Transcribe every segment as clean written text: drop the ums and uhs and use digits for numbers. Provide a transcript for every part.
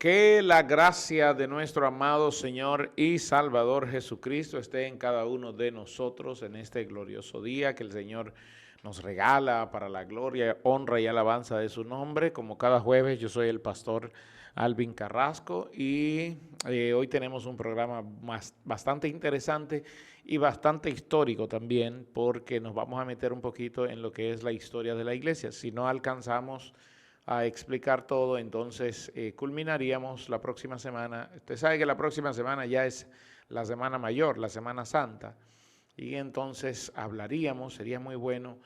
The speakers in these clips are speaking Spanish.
Que la gracia de nuestro amado Señor y Salvador Jesucristo esté en cada uno de nosotros en este glorioso día que el Señor nos regala para la gloria, honra y alabanza de su nombre. Como cada jueves, yo soy el pastor Alvin Carrasco y hoy tenemos un programa bastante interesante y bastante histórico también, porque nos vamos a meter un poquito en lo que es la historia de la iglesia. Si no alcanzamos a explicar todo, entonces culminaríamos la próxima semana. Usted sabe que la próxima semana ya es la Semana Mayor, la Semana Santa, y entonces hablaríamos, sería muy bueno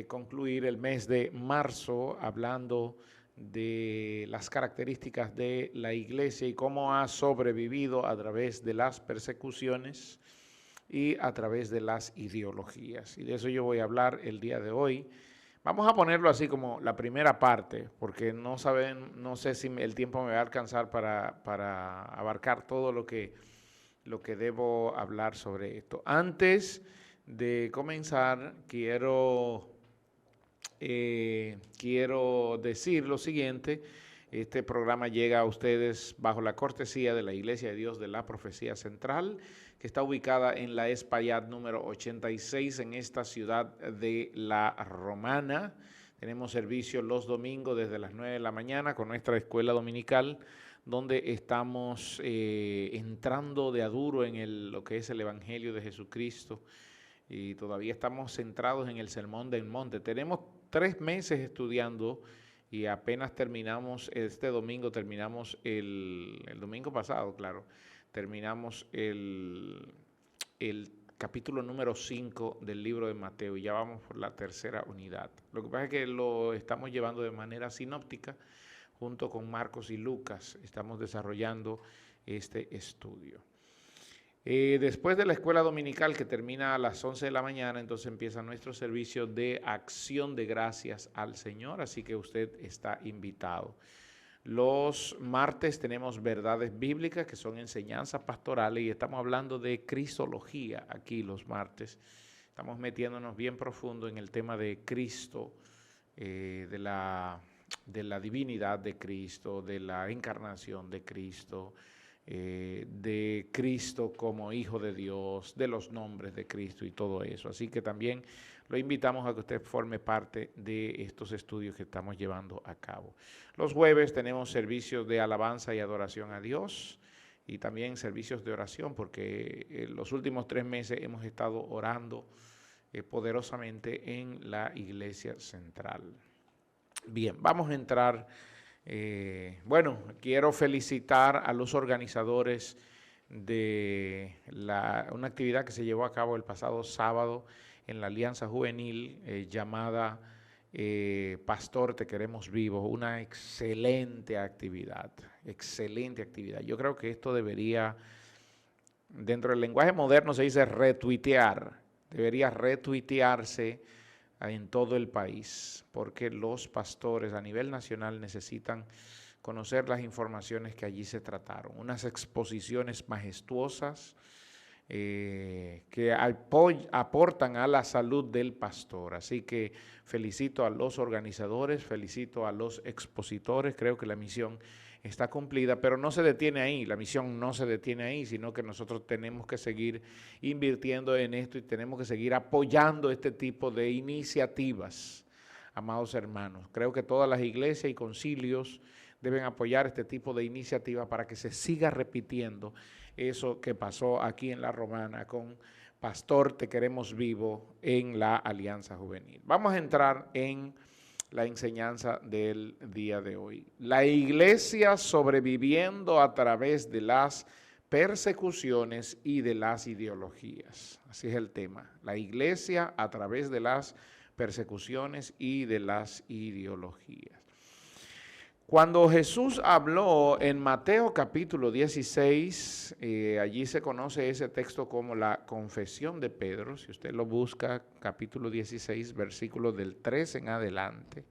concluir el mes de marzo hablando de las características de la iglesia y cómo ha sobrevivido a través de las persecuciones y a través de las ideologías. Y de eso yo voy a hablar el día de hoy. Vamos a ponerlo así como la primera parte, porque no sé si el tiempo me va a alcanzar para abarcar todo lo que debo hablar sobre esto. Antes de comenzar, quiero decir lo siguiente. Este programa llega a ustedes bajo la cortesía de la Iglesia de Dios de la Profecía Central, que está ubicada en la Espaillat número 86 en esta ciudad de La Romana. Tenemos servicio los domingos desde las 9 de la mañana con nuestra escuela dominical, donde estamos entrando de a duro en lo que es el Evangelio de Jesucristo, y todavía estamos centrados en el Sermón del Monte. Tenemos 3 meses estudiando y apenas terminamos, este domingo terminamos el domingo pasado, claro, terminamos el capítulo número 5 del libro de Mateo y ya vamos por la tercera unidad. Lo que pasa es que lo estamos llevando de manera sinóptica junto con Marcos y Lucas. Estamos desarrollando este estudio. Después de la escuela dominical, que termina a las 11 de la mañana, entonces empieza nuestro servicio de acción de gracias al Señor, así que usted está invitado. Los martes tenemos verdades bíblicas, que son enseñanzas pastorales, y estamos hablando de cristología aquí los martes. Estamos metiéndonos bien profundo en el tema de Cristo, de la divinidad de Cristo, de la encarnación de Cristo, de Cristo como Hijo de Dios, de los nombres de Cristo y todo eso. Así que también lo invitamos a que usted forme parte de estos estudios que estamos llevando a cabo. Los jueves tenemos servicios de alabanza y adoración a Dios y también servicios de oración, porque en los últimos 3 meses hemos estado orando poderosamente en la iglesia central. Bien, vamos a entrar. Quiero felicitar a los organizadores de una actividad que se llevó a cabo el pasado sábado en la Alianza Juvenil llamada Pastor, te queremos vivo. Una excelente actividad, excelente actividad. Yo creo que esto debería, dentro del lenguaje moderno se dice retuitear, debería retuitearse en todo el país, porque los pastores a nivel nacional necesitan conocer las informaciones que allí se trataron. Unas exposiciones majestuosas que aportan a la salud del pastor. Así que felicito a los organizadores, felicito a los expositores. Creo que la misión está cumplida, pero no se detiene ahí, la misión no se detiene ahí, sino que nosotros tenemos que seguir invirtiendo en esto y tenemos que seguir apoyando este tipo de iniciativas, amados hermanos. Creo que todas las iglesias y concilios deben apoyar este tipo de iniciativas para que se siga repitiendo eso que pasó aquí en La Romana con Pastor, te queremos vivo en la Alianza Juvenil. Vamos a entrar en la enseñanza del día de hoy. La iglesia sobreviviendo a través de las persecuciones y de las ideologías. Así es el tema. La iglesia a través de las persecuciones y de las ideologías. Cuando Jesús habló en Mateo capítulo 16, allí se conoce ese texto como la confesión de Pedro. Si usted lo busca, capítulo 16, versículos del 3 en adelante,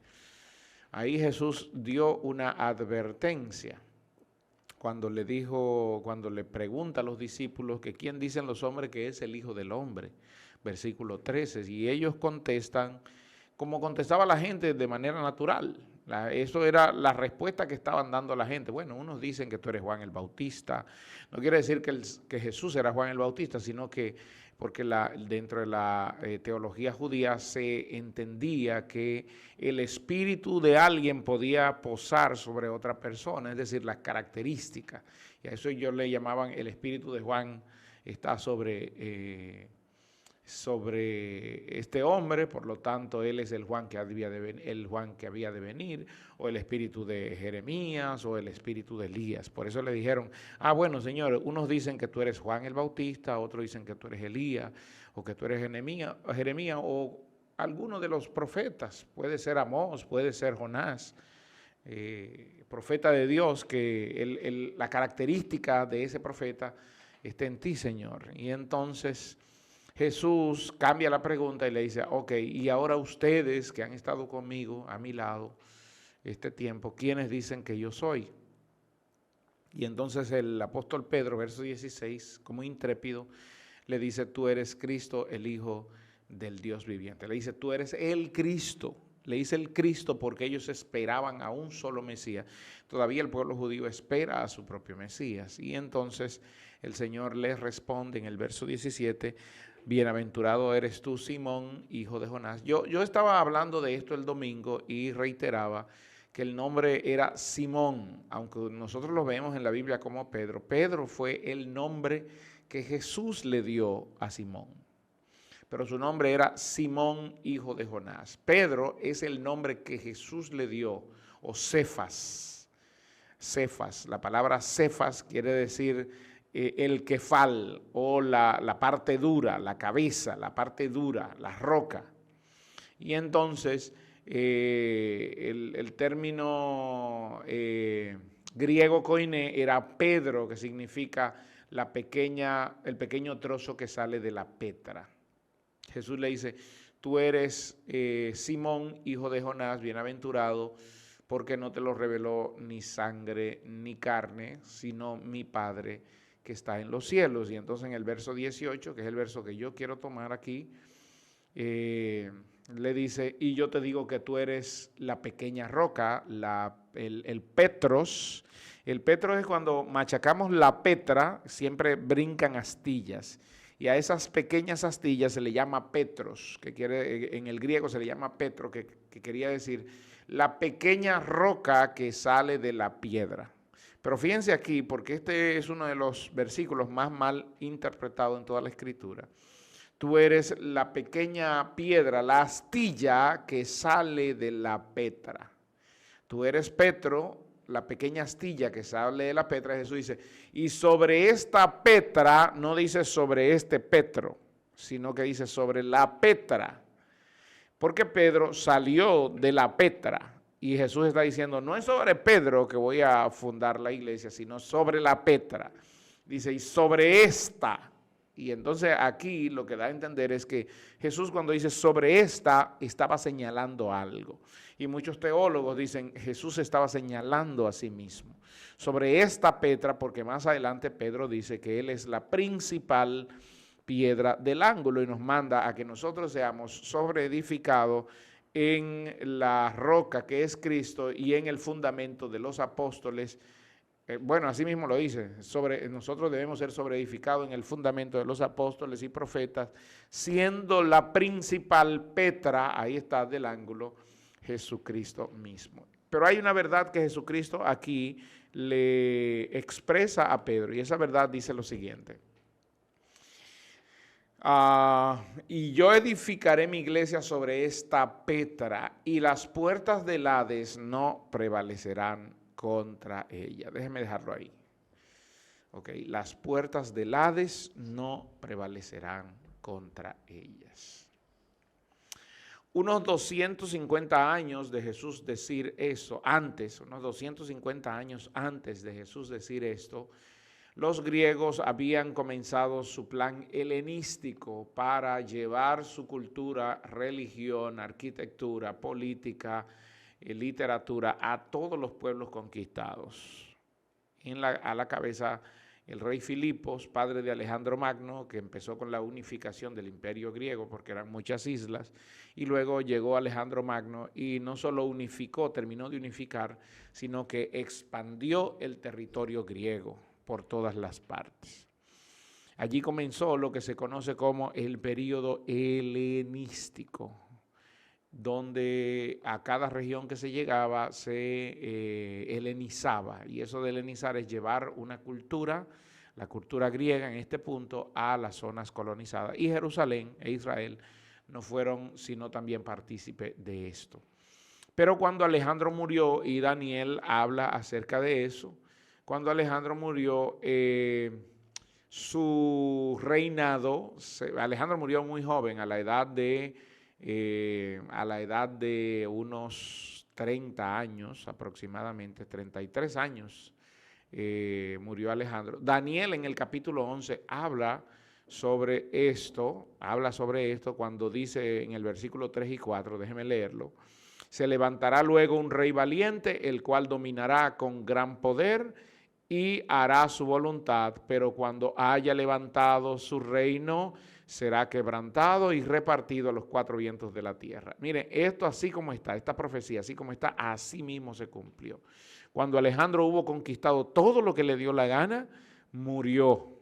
ahí Jesús dio una advertencia cuando le pregunta a los discípulos que quién dicen los hombres que es el Hijo del Hombre, versículo 13, y ellos contestan como contestaba la gente de manera natural. Eso era la respuesta que estaban dando la gente. Bueno, unos dicen que tú eres Juan el Bautista. No quiere decir que Jesús era Juan el Bautista, sino que porque dentro de la teología judía se entendía que el espíritu de alguien podía posar sobre otra persona, es decir, las características. Y a eso ellos le llamaban el espíritu de Juan está sobre este hombre, por lo tanto él es el Juan que había de venir, o el espíritu de Jeremías, o el espíritu de Elías. Por eso le dijeron, bueno, señor, unos dicen que tú eres Juan el Bautista, otros dicen que tú eres Elías, o que tú eres Jeremías, o alguno de los profetas, puede ser Amós, puede ser Jonás, profeta de Dios, que la característica de ese profeta está en ti, Señor. Y entonces Jesús cambia la pregunta y le dice, ok, y ahora ustedes que han estado conmigo, a mi lado, este tiempo, ¿quiénes dicen que yo soy? Y entonces el apóstol Pedro, verso 16, como intrépido, le dice, tú eres Cristo, el Hijo del Dios viviente. Le dice, tú eres el Cristo. Le dice el Cristo porque ellos esperaban a un solo Mesías. Todavía el pueblo judío espera a su propio Mesías. Y entonces el Señor les responde en el verso 17, bienaventurado eres tú, Simón, hijo de Jonás. Yo estaba hablando de esto el domingo y reiteraba que el nombre era Simón, aunque nosotros lo vemos en la Biblia como Pedro. Pedro fue el nombre que Jesús le dio a Simón, pero su nombre era Simón, hijo de Jonás. Pedro es el nombre que Jesús le dio, o Cefas. Cefas, la palabra Cefas quiere decir el kefal, o la parte dura, la cabeza, la parte dura, la roca. Y entonces el término griego koiné era Pedro, que significa el pequeño trozo que sale de la Petra. Jesús le dice, tú eres Simón, hijo de Jonás, bienaventurado, porque no te lo reveló ni sangre ni carne, sino mi Padre que está en los cielos. Y entonces en el verso 18, que es el verso que yo quiero tomar aquí, le dice, y yo te digo que tú eres la pequeña roca, el Petros. El Petros es cuando machacamos la Petra, siempre brincan astillas. Y a esas pequeñas astillas se le llama Petros, en el griego se le llama Petro, que quería decir la pequeña roca que sale de la piedra. Pero fíjense aquí, porque este es uno de los versículos más mal interpretados en toda la Escritura. Tú eres la pequeña piedra, la astilla que sale de la Petra. Tú eres Petro, la pequeña astilla que sale de la Petra. Jesús dice, y sobre esta Petra, no dice sobre este Petro, sino que dice sobre la Petra. Porque Pedro salió de la Petra. Y Jesús está diciendo, no es sobre Pedro que voy a fundar la iglesia, sino sobre la Petra. Dice, y sobre esta. Y entonces aquí lo que da a entender es que Jesús cuando dice sobre esta, estaba señalando algo. Y muchos teólogos dicen, Jesús estaba señalando a sí mismo. Sobre esta Petra, porque más adelante Pedro dice que él es la principal piedra del ángulo y nos manda a que nosotros seamos sobreedificados en la roca que es Cristo y en el fundamento de los apóstoles. Bueno, así mismo lo dice, nosotros debemos ser sobreedificados en el fundamento de los apóstoles y profetas, siendo la principal Petra, ahí está del ángulo, Jesucristo mismo. Pero hay una verdad que Jesucristo aquí le expresa a Pedro, y esa verdad dice lo siguiente. Y yo edificaré mi iglesia sobre esta Petra, y las puertas del Hades no prevalecerán contra ella. Déjeme dejarlo ahí. Ok, las puertas del Hades no prevalecerán contra ellas. Unos 250 años de Jesús decir eso, unos 250 años antes de Jesús decir esto, los griegos habían comenzado su plan helenístico para llevar su cultura, religión, arquitectura, política, literatura a todos los pueblos conquistados. A la cabeza el rey Filipos, padre de Alejandro Magno, que empezó con la unificación del imperio griego porque eran muchas islas, y luego llegó Alejandro Magno y no solo unificó, terminó de unificar, sino que expandió el territorio griego por todas las partes. Allí comenzó lo que se conoce como el período helenístico, donde a cada región que se llegaba se helenizaba, y eso de helenizar es llevar una cultura, la cultura griega en este punto, a las zonas colonizadas, y Jerusalén e Israel no fueron sino también partícipes de esto. Pero cuando Alejandro murió, y Daniel habla acerca de eso, cuando Alejandro murió, su reinado, Alejandro murió muy joven, a la edad de unos 30 años aproximadamente, 33 años, murió Alejandro. Daniel en el capítulo 11 habla sobre esto cuando dice en el versículo 3 y 4, déjeme leerlo. Se levantará luego un rey valiente, el cual dominará con gran poder y hará su voluntad, pero cuando haya levantado su reino, será quebrantado y repartido a los cuatro vientos de la tierra. Miren, esto así como está, esta profecía así como está, así mismo se cumplió. Cuando Alejandro hubo conquistado todo lo que le dio la gana, murió.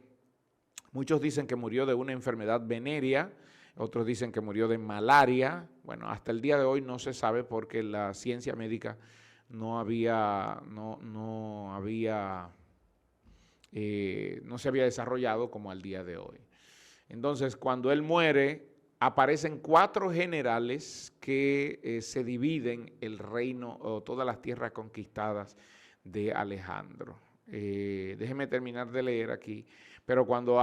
Muchos dicen que murió de una enfermedad venérea, otros dicen que murió de malaria. Bueno, hasta el día de hoy no se sabe porque la ciencia médica no se había desarrollado como al día de hoy. Entonces, cuando él muere, aparecen 4 generales que se dividen el reino o todas las tierras conquistadas de Alejandro. Déjeme terminar de leer aquí. Pero cuando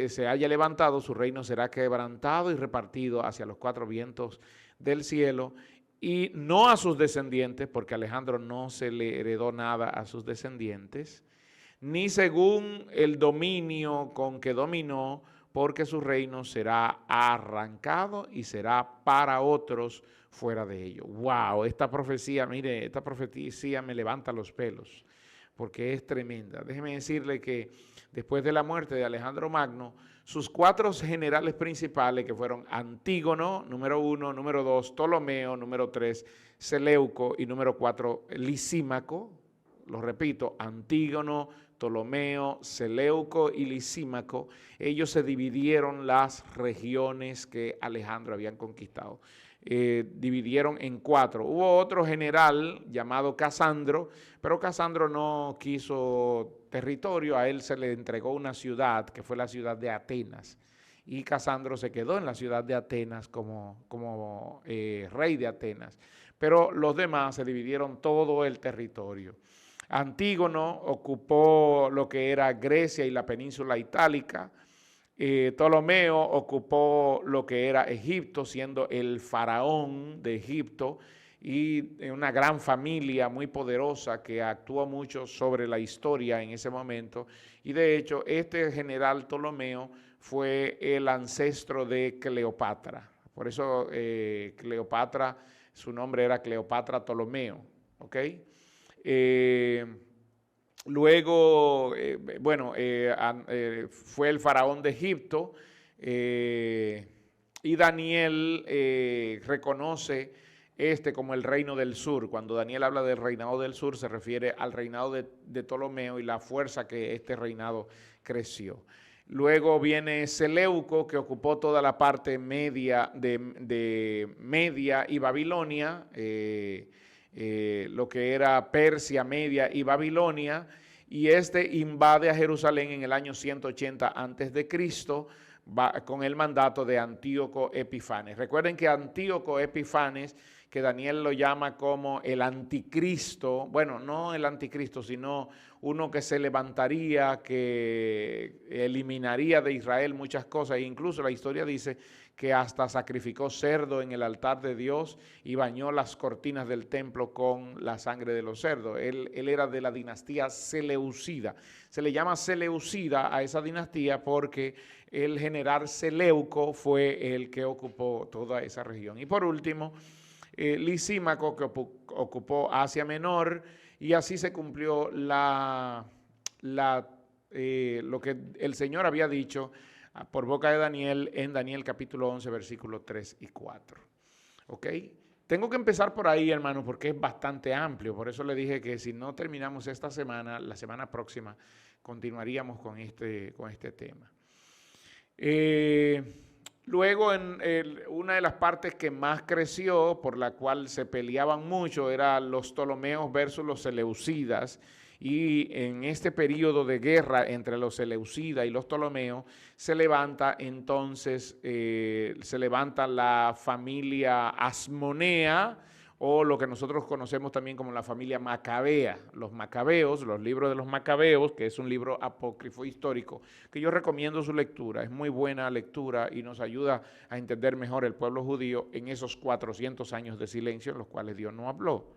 se haya levantado, su reino será quebrantado y repartido hacia los 4 vientos del cielo, y no a sus descendientes, porque Alejandro no se le heredó nada a sus descendientes, ni según el dominio con que dominó, porque su reino será arrancado y será para otros fuera de ellos. ¡Wow! Esta profecía, mire, esta profecía me levanta los pelos, porque es tremenda. Déjeme decirle que después de la muerte de Alejandro Magno, sus 4 generales principales, que fueron Antígono, número 1, número 2, Ptolomeo, número 3, Seleuco y número 4, Lisímaco, lo repito, Antígono, Ptolomeo, Seleuco y Lisímaco, ellos se dividieron las regiones que Alejandro habían conquistado. Dividieron en 4. Hubo otro general llamado Casandro, pero Casandro no quiso territorio, a él se le entregó una ciudad que fue la ciudad de Atenas, y Casandro se quedó en la ciudad de Atenas como rey de Atenas, pero los demás se dividieron todo el territorio. Antígono ocupó lo que era Grecia y la península itálica. Ptolomeo ocupó lo que era Egipto, siendo el faraón de Egipto, y una gran familia muy poderosa que actuó mucho sobre la historia en ese momento. Y de hecho, este general Ptolomeo fue el ancestro de Cleopatra. Por eso Cleopatra, su nombre era Cleopatra Ptolomeo, ¿ok? Luego, fue el faraón de Egipto, y Daniel reconoce como el reino del sur. Cuando Daniel habla del reinado del sur, se refiere al reinado de Ptolomeo y la fuerza que este reinado creció. Luego viene Seleuco, que ocupó toda la parte media de Media y Babilonia, lo que era Persia, Media y Babilonia, y invade a Jerusalén en el año 180 a.C., con el mandato de Antíoco Epifanes. Recuerden que Antíoco Epifanes, que Daniel lo llama como el anticristo, bueno, no el anticristo, sino uno que se levantaría, que eliminaría de Israel muchas cosas, e incluso la historia dice que hasta sacrificó cerdo en el altar de Dios y bañó las cortinas del templo con la sangre de los cerdos. Él era de la dinastía Seleucida. Se le llama Seleucida a esa dinastía porque el general Seleuco fue el que ocupó toda esa región. Y por último, Lisímaco, que ocupó Asia Menor, y así se cumplió lo que el Señor había dicho por boca de Daniel en Daniel capítulo 11, versículos 3 y 4. ¿Ok? Tengo que empezar por ahí, hermano, porque es bastante amplio. Por eso le dije que si no terminamos esta semana, la semana próxima continuaríamos con este tema. Luego, una de las partes que más creció, por la cual se peleaban mucho, era los Ptolomeos versus los Seleucidas. Y en este periodo de guerra entre los Seleucidas y los Ptolomeos, se levanta entonces, se levanta la familia Asmonea, o lo que nosotros conocemos también como la familia Macabea. Los Macabeos, los libros de los Macabeos, que es un libro apócrifo histórico, que yo recomiendo su lectura. Es muy buena lectura y nos ayuda a entender mejor el pueblo judío en esos 400 años de silencio en los cuales Dios no habló.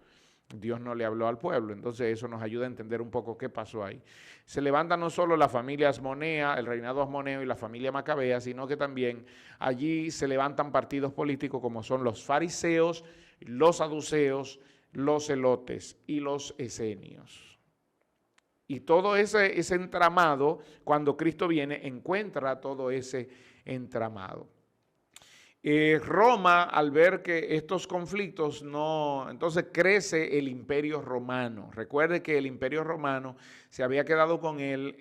Dios no le habló al pueblo, entonces eso nos ayuda a entender un poco qué pasó ahí. Se levanta no solo la familia Asmonea, el reinado asmoneo y la familia Macabea, sino que también allí se levantan partidos políticos como son los fariseos, los saduceos, los celotes y los esenios. Y todo ese entramado, cuando Cristo viene, encuentra todo ese entramado. Roma, al ver que estos conflictos no, entonces crece el Imperio Romano. Recuerde que el Imperio Romano se había quedado con él,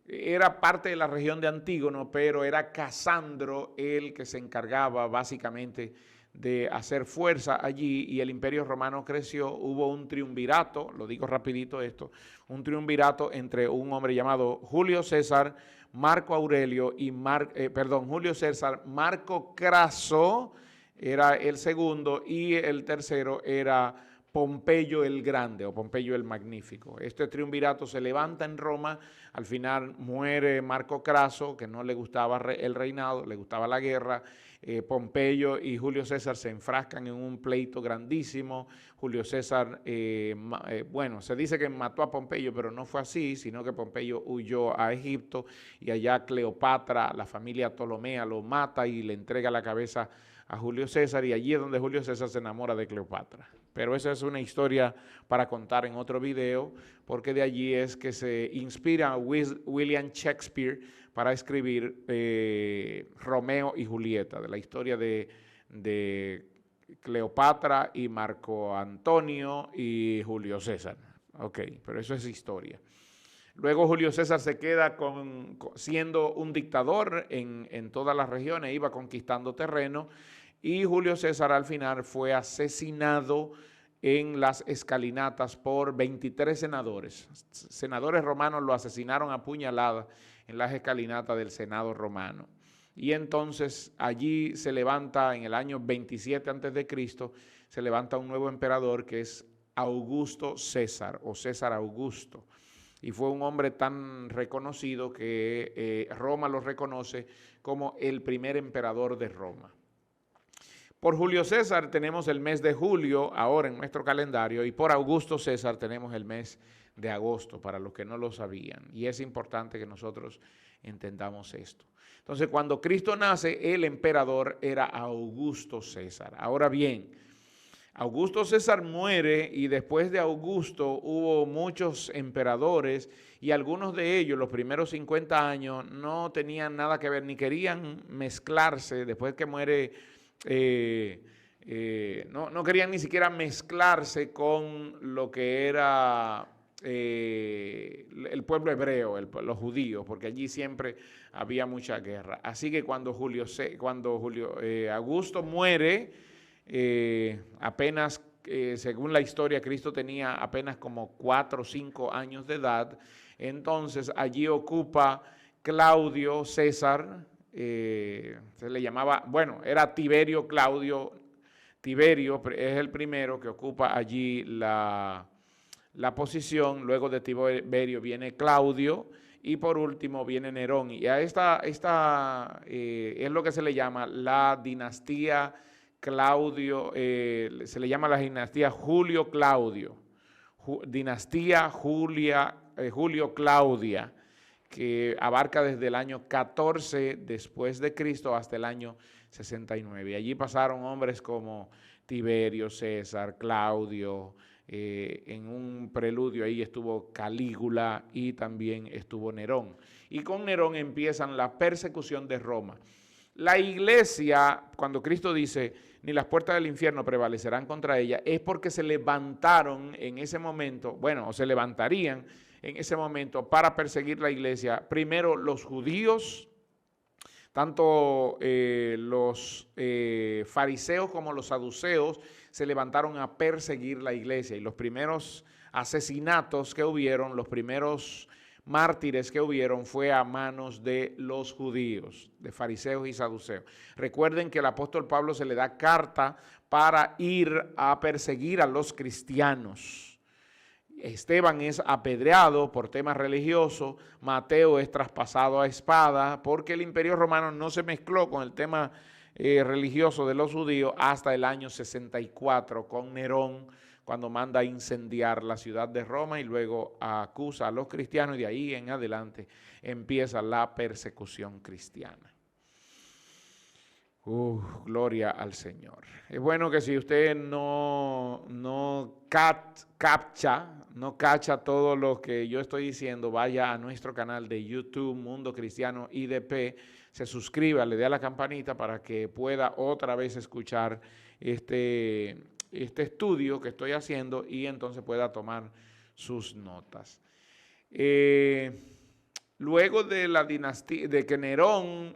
era parte de la región de Antígono, pero era Casandro el que se encargaba básicamente de hacer fuerza allí, y el Imperio Romano creció. Hubo un triunvirato, lo digo rapidito esto, un triunvirato entre un hombre llamado Julio César, Marco Aurelio y Julio César, Marco Craso era el segundo, y el tercero era Pompeyo el Grande o Pompeyo el Magnífico. Este triunvirato se levanta en Roma, al final muere Marco Craso, que no le gustaba el reinado, le gustaba la guerra. Pompeyo y Julio César se enfrascan en un pleito grandísimo. Julio César, bueno, se dice que mató a Pompeyo, pero no fue así, sino que Pompeyo huyó a Egipto, y allá Cleopatra, la familia Ptolomea, lo mata y le entrega la cabeza a Julio César, y allí es donde Julio César se enamora de Cleopatra. Pero esa es una historia para contar en otro video, porque de allí es que se inspira William Shakespeare para escribir Romeo y Julieta, de la historia de Cleopatra y Marco Antonio y Julio César. Ok, pero eso es historia. Luego Julio César se queda siendo un dictador en todas las regiones, iba conquistando terreno, y Julio César al final fue asesinado en las escalinatas por 23 senadores. Senadores romanos lo asesinaron a puñaladas en las escalinatas del Senado romano. Y entonces allí se levanta, en el año 27 a.C., se levanta un nuevo emperador que es Augusto César, o César Augusto. Y fue un hombre tan reconocido que Roma lo reconoce como el primer emperador de Roma. Por Julio César tenemos el mes de julio ahora en nuestro calendario, y por Augusto César tenemos el mes de agosto, para los que no lo sabían. Y es importante que nosotros entendamos esto. Entonces, cuando Cristo nace, el emperador era Augusto César. Ahora bien, Augusto César muere, y después de Augusto hubo muchos emperadores, y algunos de ellos, los primeros 50 años, no tenían nada que ver, ni querían mezclarse. Después que muere, no querían ni siquiera mezclarse con lo que era el pueblo hebreo, los judíos, porque allí siempre había mucha guerra. Así que cuando Augusto muere, apenas, según la historia, Cristo tenía apenas como 4 o 5 años de edad. Entonces allí ocupa Claudio César, se le llamaba, bueno, era Tiberio Claudio. Tiberio es el primero que ocupa allí la posición. Luego de Tiberio viene Claudio, y por último viene Nerón. Y a esta es lo que se le llama la dinastía Claudio, se le llama la dinastía Julio-Claudio, dinastía Julio-Claudia, que abarca desde el año 14 después de Cristo hasta el año 69. Y allí pasaron hombres como Tiberio, César, Claudio, En un preludio ahí estuvo Calígula y también estuvo Nerón. Y con Nerón empiezan la persecución de Roma. La iglesia, cuando Cristo dice, ni las puertas del infierno prevalecerán contra ella, es porque se levantaron en ese momento, bueno, o se levantarían en ese momento para perseguir la iglesia, primero los judíos, tanto los fariseos como los saduceos se levantaron a perseguir la iglesia, y los primeros asesinatos que hubieron, los primeros mártires que hubieron fue a manos de los judíos, de fariseos y saduceos. Recuerden que el apóstol Pablo se le da carta para ir a perseguir a los cristianos. Esteban es apedreado por temas religiosos, Mateo es traspasado a espada, porque el Imperio Romano no se mezcló con el tema religioso de los judíos hasta el año 64 con Nerón, cuando manda a incendiar la ciudad de Roma y luego acusa a los cristianos, y de ahí en adelante empieza la persecución cristiana. Gloria al Señor. Es bueno que si usted no cacha todo lo que yo estoy diciendo, vaya a nuestro canal de YouTube, Mundo Cristiano IDP, se suscriba, le dé a la campanita para que pueda otra vez escuchar este estudio que estoy haciendo y entonces pueda tomar sus notas. Luego de la dinastía, de que Nerón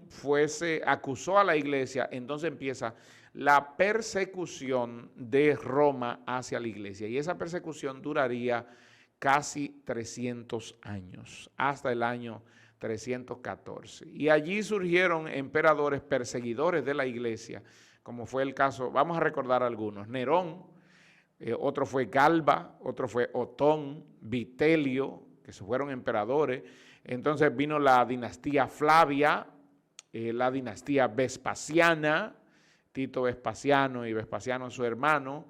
acusó a la iglesia, entonces empieza la persecución de Roma hacia la iglesia. Y esa persecución duraría casi 300 años, hasta el año 314. Y allí surgieron emperadores perseguidores de la iglesia, como fue el caso, vamos a recordar algunos: Nerón, otro fue Galba, otro fue Otón, Vitelio, que se fueron emperadores. Entonces vino la dinastía Flavia, la dinastía Vespasiana, Tito Vespasiano y Vespasiano su hermano.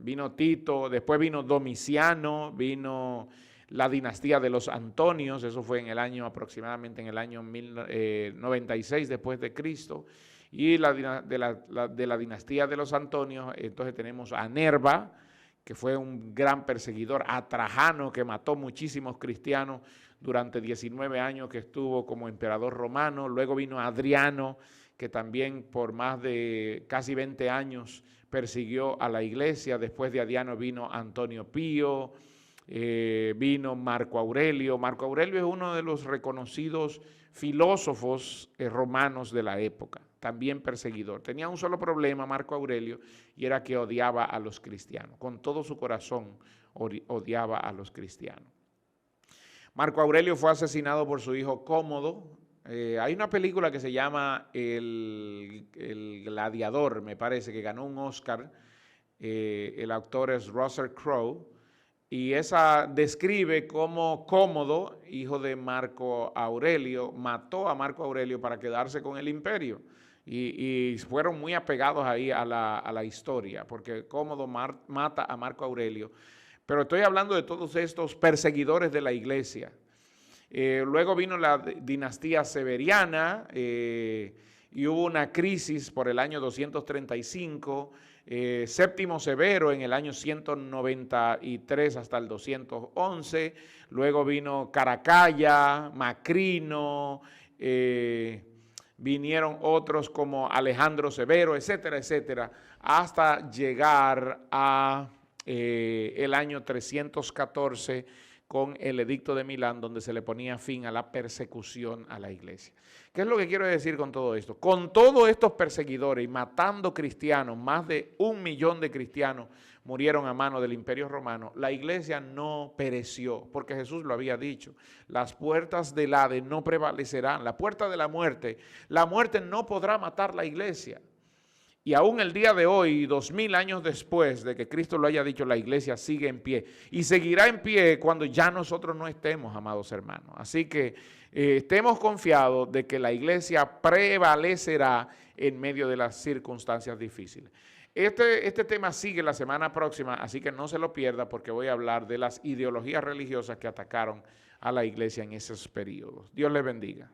Vino Tito, después vino Domiciano, vino la dinastía de los Antonios, eso fue aproximadamente en el año 96 después de Cristo. Y de la dinastía de los Antonios, entonces tenemos a Nerva, que fue un gran perseguidor, a Trajano, que mató muchísimos cristianos durante 19 años que estuvo como emperador romano. Luego vino Adriano, que también por más de casi 20 años persiguió a la iglesia. Después de Adriano vino Antonio Pío, vino Marco Aurelio. Marco Aurelio es uno de los reconocidos filósofos romanos de la época, también perseguidor. Tenía un solo problema Marco Aurelio, y era que odiaba a los cristianos. Con todo su corazón odiaba a los cristianos. Marco Aurelio fue asesinado por su hijo Cómodo. Hay una película que se llama El Gladiador, me parece, que ganó un Oscar. El actor es Russell Crowe. Y esa describe cómo Cómodo, hijo de Marco Aurelio, mató a Marco Aurelio para quedarse con el imperio. Y fueron muy apegados ahí a la historia, porque Cómodo mata a Marco Aurelio. Pero estoy hablando de todos estos perseguidores de la iglesia. Luego vino la dinastía Severiana, y hubo una crisis por el año 235. Séptimo Severo en el año 193 hasta el 211. Luego vino Caracalla, Macrino, vinieron otros como Alejandro Severo, etcétera, etcétera, hasta llegar a el año 314 con el Edicto de Milán, donde se le ponía fin a la persecución a la iglesia. ¿Qué es lo que quiero decir con todo esto? Con todos estos perseguidores y matando cristianos, más de 1 millón de cristianos murieron a mano del Imperio Romano, la iglesia no pereció, porque Jesús lo había dicho: las puertas del Hades no prevalecerán, la puerta de la muerte no podrá matar la iglesia. Y aún el día de hoy, 2000 años después de que Cristo lo haya dicho, la iglesia sigue en pie y seguirá en pie cuando ya nosotros no estemos, amados hermanos. Así que estemos confiados de que la iglesia prevalecerá en medio de las circunstancias difíciles. Este tema sigue la semana próxima, así que no se lo pierda, porque voy a hablar de las ideologías religiosas que atacaron a la iglesia en esos periodos. Dios les bendiga.